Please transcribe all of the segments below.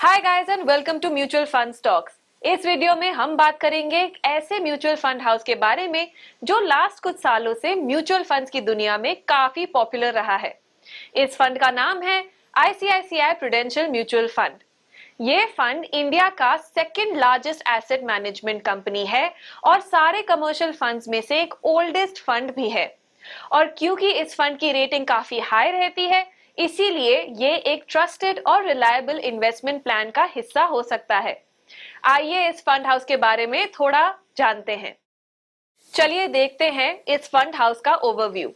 Hi guys and welcome to mutual fund stocks. इस video में हम बात करेंगे एक ऐसे म्यूचुअल फंड हाउस के बारे में जो लास्ट कुछ सालों से म्यूचुअल फंड्स की दुनिया में काफी पॉपुलर रहा है। इस फंड का नाम है आईसीआईसीआई प्रूडेंशियल म्यूचुअल फंड। ये फंड इंडिया का second largest asset management company है और सारे कमर्शियल फंड्स में से एक ओल्डेस्ट फंड भी है। और क्योंकि इस फंड की रेटिंग काफी हाई रहती है, इसीलिए ये एक ट्रस्टेड और रिलायबल इन्वेस्टमेंट प्लान का हिस्सा हो सकता है। आइए इस फंड हाउस के बारे में थोड़ा जानते हैं। चलिए देखते हैं इस फंड हाउस का overview.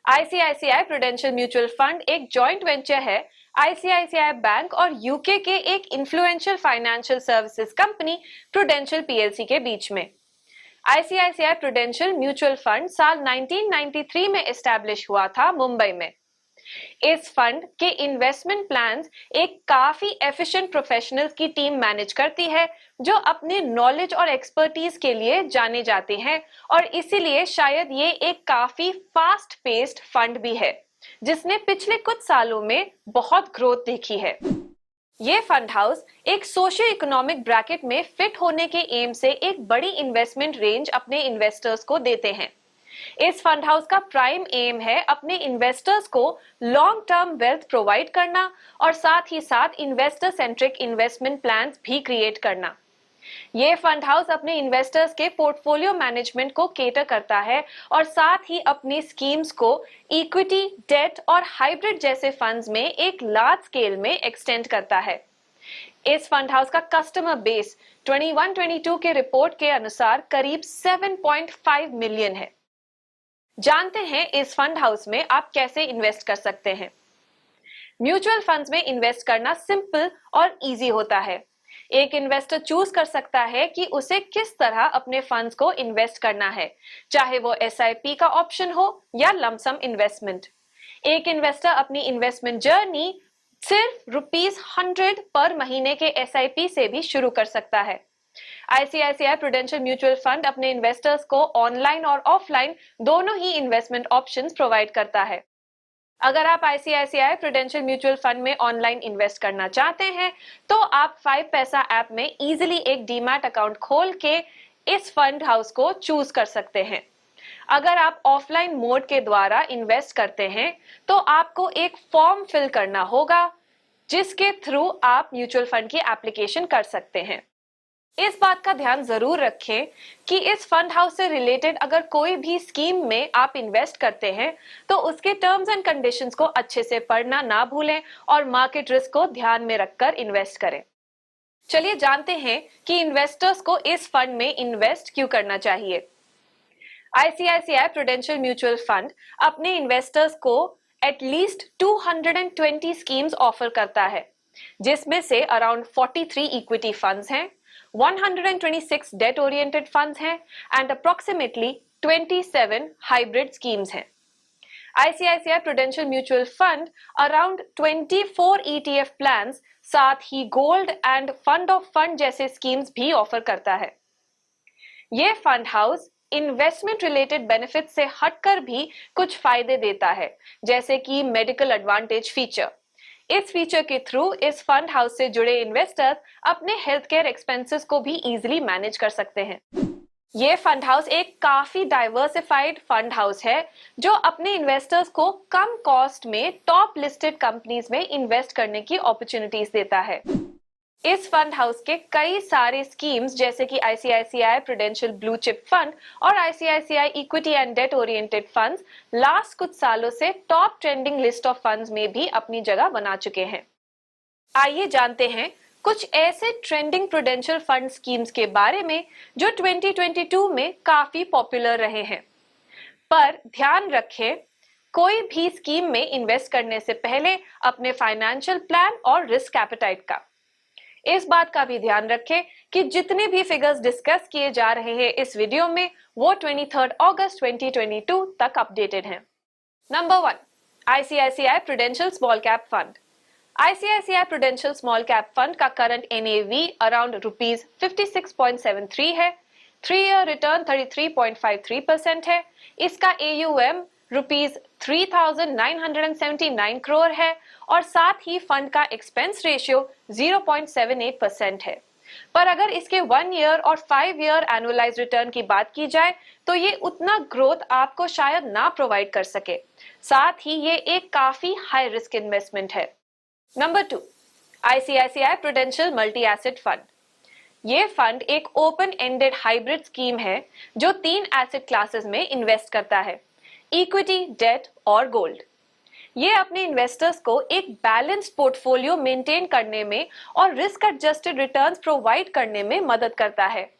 ICICI prudential mutual fund एक जॉइंट वेंचर है आईसीआईसीआई बैंक और यूके के एक influential financial services company prudential PLC के बीच में। आईसीआईसीआई प्रूडेंशियल म्यूचुअल फंड साल 1993 में एस्टैब्लिश हुआ था मुंबई में। इस फंड के इन्वेस्टमेंट प्लान्स एक काफी एफिशिएंट प्रोफेशनल्स की टीम मैनेज करती है जो अपने नॉलेज और एक्सपर्टीज के लिए जाने जाते हैं और इसीलिए शायद ये एक काफी फास्ट पेस्ड फंड भी है जिसने पिछले कुछ सालों में बहुत ग्रोथ देखी है। ये फंड हाउस एक सोशियो इकोनॉमिक ब्रैकेट में फिट होने के एम से एक बड़ी इन्वेस्टमेंट रेंज अपने इन्वेस्टर्स को देते हैं। इस फंड हाउस का प्राइम एम है अपने इन्वेस्टर्स को लॉन्ग टर्म वेल्थ प्रोवाइड करना और साथ ही साथ इन्वेस्टर सेंट्रिक इन्वेस्टमेंट प्लान्स भी क्रिएट करना। ये फंड हाउस अपने इन्वेस्टर्स के पोर्टफोलियो मैनेजमेंट को केटर करता है और साथ ही अपनी स्कीम्स को इक्विटी, डेट और हाइब्रिड जैसे फंड्स में एक लार्ज स्केल में एक्सटेंड करता है। इस फंड हाउस का कस्टमर बेस 21-22 के रिपोर्ट के अनुसार करीब 7.5 मिलियन है। जानते हैं इस फंड हाउस में आप कैसे इन्वेस्ट कर सकते हैं। म्यूचुअल फंड्स में इन्वेस्ट करना सिंपल और इजी होता है। एक इन्वेस्टर चूज कर सकता है कि उसे किस तरह अपने फंड्स को इन्वेस्ट करना है, चाहे वो एसआईपी का ऑप्शन हो या लमसम इन्वेस्टमेंट। एक इन्वेस्टर अपनी इन्वेस्टमेंट जर्नी सिर्फ ₹100 पर महीने के एसआईपी से भी शुरू कर सकता है। आईसीआईसीआई प्रूडेंशियल म्यूचुअल फंड अपने इन्वेस्टर्स को ऑनलाइन और ऑफलाइन दोनों ही इन्वेस्टमेंट ऑप्शंस प्रोवाइड करता है। अगर आप आईसीआईसीआई प्रूडेंशियल म्यूचुअल फंड में ऑनलाइन इन्वेस्ट करना चाहते हैं तो आप 5 पैसा ऐप में इजीली एक डीमैट अकाउंट खोल के इस फंड हाउस को चूज कर सकते हैं। अगर आप ऑफलाइन मोड के द्वारा इन्वेस्ट करते हैं तो आपको एक फॉर्म फिल करना होगा जिसके थ्रू आप म्यूचुअल फंड की एप्लीकेशन कर सकते हैं। इस बात का ध्यान जरूर रखें कि इस फंड हाउस से रिलेटेड अगर कोई भी स्कीम में आप इन्वेस्ट करते हैं तो उसके टर्म्स एंड कंडीशंस को अच्छे से पढ़ना ना भूलें और मार्केट रिस्क को ध्यान में रखकर इन्वेस्ट करें। चलिए जानते हैं कि इन्वेस्टर्स को इस फंड में इन्वेस्ट क्यों करना चाहिए। आईसीआईसीआई प्रूडेंशियल म्यूचुअल फंड अपने इन्वेस्टर्स को एटलीस्ट 220 स्कीम्स ऑफर करता है, जिसमें से अराउंड 43 इक्विटी फंड्स हैं, 126 डेट ओरिएंटेड फंड्स हैं एंड अप्रोक्सीमेटली 27 हाइब्रिड स्कीम्स हैं। ICICI prudential mutual fund around 24 ETF plans, साथ ही gold and fund of fund जैसे स्कीम्स भी ऑफर करता है। ये fund house investment related benefit से हटकर भी कुछ फायदे देता है, जैसे कि मेडिकल एडवांटेज फीचर। इस फीचर के थ्रू इस फंड हाउस से जुड़े इन्वेस्टर्स अपने हेल्थ केयर एक्सपेंसेस को भी इजीली मैनेज कर सकते हैं। ये फंड हाउस एक काफी डाइवर्सिफाइड फंड हाउस है जो अपने इन्वेस्टर्स को कम कॉस्ट में टॉप लिस्टेड कंपनीज में इन्वेस्ट करने की अपॉर्चुनिटीज देता है। इस फंड हाउस के कई सारे स्कीम्स जैसे कि ICICI prudential blue chip fund और ICICI equity and debt oriented funds last कुछ सालों से top trending list of funds में भी अपनी जगह बना चुके हैं। आइए जानते हैं कुछ ऐसे ट्रेंडिंग प्रूडेंशियल फंड स्कीम्स के बारे में जो 2022 में काफी पॉपुलर रहे हैं। पर ध्यान रखें, कोई भी स्कीम में इन्वेस्ट करने से पहले अपने फाइनेंशियल प्लान और रिस्क एपेटाइट का इस बात का भी ध्यान रखें कि जितने भी फिगर्स डिस्कस किए जा रहे हैं इस वीडियो में वो 23 अगस्त 2022 तक अपडेटेड हैं। Number 1, ICICI prudential small cap fund. ICICI prudential small cap fund का करंट एनएवी अराउंड ₹56.73 है। 3 ईयर रिटर्न 33.53% है। इसका एयूएम 3,979 करोड़ है और साथ ही फंड का एक्सपेंस रेशियो 0.78% है। पर अगर इसके 1 ईयर और 5 ईयर एनुअलाइज रिटर्न की बात की जाए तो ये उतना ग्रोथ आपको शायद ना प्रोवाइड कर सके। साथ ही ये एक काफी हाई रिस्क इन्वेस्टमेंट है। Number 2, ICICI prudential multi asset fund. ये फंड एक ओपन एंडेड हाइब्रिड स्कीम है जो 3 एसेट क्लासेस में इन्वेस्ट करता है, इक्विटी, डेट और गोल्ड। ये अपने इन्वेस्टर्स को एक बैलेंस्ड पोर्टफोलियो मेंटेन करने में और रिस्क एडजस्टेड रिटर्न्स प्रोवाइड करने में मदद करता है।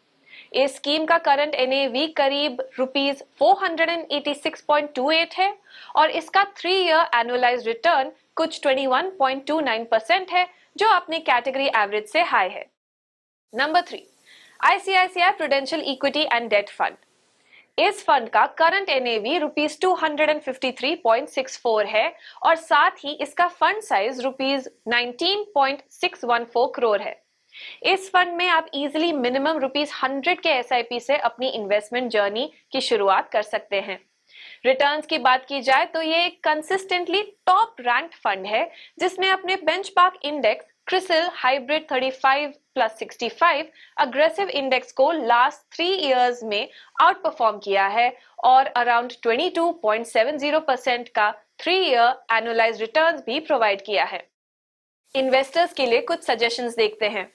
इस स्कीम का करंट एनएवी करीब रुपीस 486.28 है और इसका 3 ईयर एनुअलाइज रिटर्न कुछ 21.29% है, जो अपने कैटेगरी एवरेज से हाई है। Number 3, ICICI prudential equity and debt fund. इस फंड का करंट एनएवी रुपीस 253.64 है और साथ ही इसका फंड साइज रुपीस 19.614 करोड़ है। इस फंड में आप इजीली मिनिमम रुपीस 100 के एसआईपी से अपनी इन्वेस्टमेंट जर्नी की शुरुआत कर सकते हैं। रिटर्न्स की बात की जाए तो ये एक कंसिस्टेंटली टॉप रैंक्ड फंड है जिसने अपने benchmark index CRISIL hybrid 35+65 aggressive index को लास्ट 3 इयर्स में आउट परफॉर्म किया है और अराउंड 22.70% का 3 ईयर एनुअलाइज रिटर्न्स भी प्रोवाइड किया है। इन्वेस्टर्स के लिए कुछ सजेशंस देखते हैं।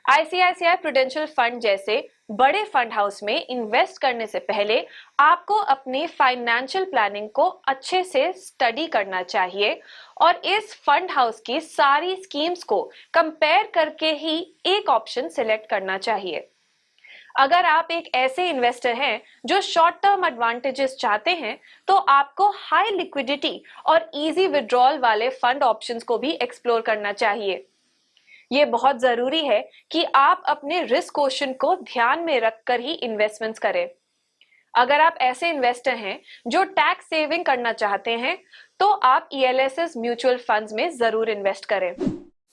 आईसीआईसीआई प्रूडेंशियल फंड जैसे बड़े फंड हाउस में इन्वेस्ट करने से पहले आपको अपने फाइनेंशियल प्लानिंग को अच्छे से स्टडी करना चाहिए और इस फंड हाउस की सारी स्कीम्स को कंपेयर करके ही एक ऑप्शन सिलेक्ट करना चाहिए। अगर आप एक ऐसे इन्वेस्टर हैं जो शॉर्ट टर्म एडवांटेजेस चाहते हैं तो आपको हाई लिक्विडिटी और इजी विड्रॉल वाले फंड ऑप्शंस को भी एक्सप्लोर करना चाहिए। ये बहुत जरूरी है कि आप अपने रिस्क क्वोशिएंट को ध्यान में रखकर ही इन्वेस्टमेंट्स करें। अगर आप ऐसे इन्वेस्टर हैं जो टैक्स सेविंग करना चाहते हैं तो आप ईएलएसएस म्यूचुअल फंड्स में जरूर इन्वेस्ट करें।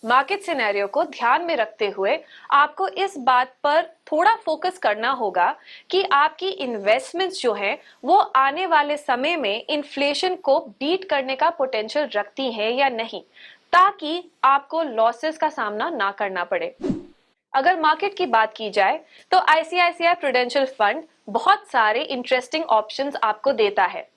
मार्केट सिनेरियो को ध्यान में रखते हुए आपको इस बात पर थोड़ा फोकस करना होगा कि आपकी इन्वेस्टमेंट्स जो हैं वो आने वाले समय में इन्फ्लेशन को बीट करने का पोटेंशियल रखती हैं या नहीं, ताकि आपको लॉसेस का सामना ना करना पड़े। अगर मार्केट की बात की जाए तो आईसीआईसीआई प्रूडेंशियल फंड बहुत सारे इंटरेस्टिंग ऑप्शंस आपको देता है,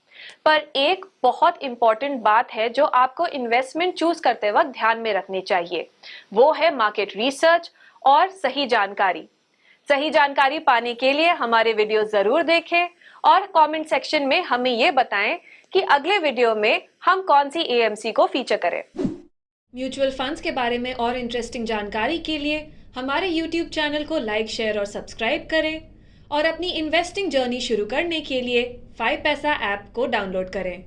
पर एक बहुत इंपॉर्टेंट बात है जो आपको इन्वेस्टमेंट चूज करते वक्त ध्यान में रखनी चाहिए, वो है मार्केट रिसर्च और सही जानकारी। सही जानकारी पाने के लिए हमारे वीडियो जरूर देखें और कमेंट सेक्शन में हमें ये बताएं कि अगले वीडियो में हम कौन सी एएमसी को फीचर करें। म्यूचुअल फंड्स के बारे में और इंटरेस्टिंग जानकारी के लिए हमारे YouTube चैनल को लाइक, शेयर और सब्सक्राइब करें और अपनी इन्वेस्टिंग जर्नी शुरू करने के लिए 5पैसा ऐप को डाउनलोड करें।